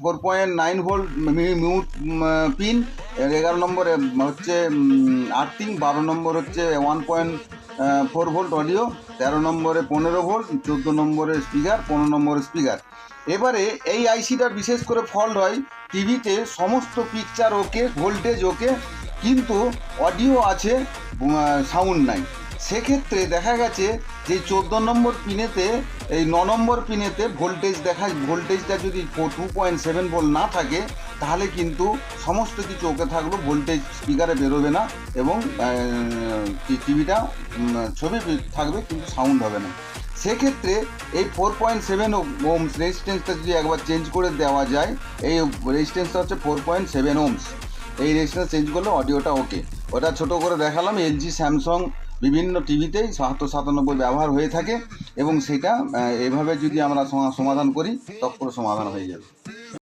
4.9 volt mute pin, 11 নম্বরে হচ্ছে earthing, 12 নম্বর হচ্ছে 1.4 ভোল্ট অডিও, 13 নম্বরে 15 ভোল্ট, 14 নম্বরে স্পিকার, 15 নম্বরে স্পিকার। এবারে এই আইসিটার বিশেষ করে ফল্ট হয় টিভিতে সমস্ত পিকচার ওকে, ভোল্টেজ ওকে, কিন্তু অডিও আছে, সাউন্ড নাই। সেক্ষেত্রে দেখা গেছে যে 14 নম্বর পিনেতে, এই 9 নম্বর পিনেতে ভোল্টেজটা যদি 2.7 ভোল্ট না থাকে, তাহলে কিন্তু সমস্ত কিছু ওকে থাকলেও ভোল্টেজ স্পিকারে বেরোবে না এবং টিভিটা ছবি থাকবে কিন্তু সাউন্ড হবে না। সেক্ষেত্রে এই 4.7 ওমস রেজিস্ট্যান্সটা যদি একবার চেঞ্জ করে দেওয়া যায়, এই রেজিস্ট্যান্সটা হচ্ছে 4.7 ওমস, এই রেজিস্ট্যান্স চেঞ্জ করলে অডিওটা ওকে। ওটা ছোটো করে দেখালাম, এলজি, স্যামসাং বিভিন্ন টিভিতেই 797 ব্যবহার হয়ে থাকে এবং সেটা এভাবে যদি আমরা সমাধান করি তখন সমাধান হয়ে যাবে।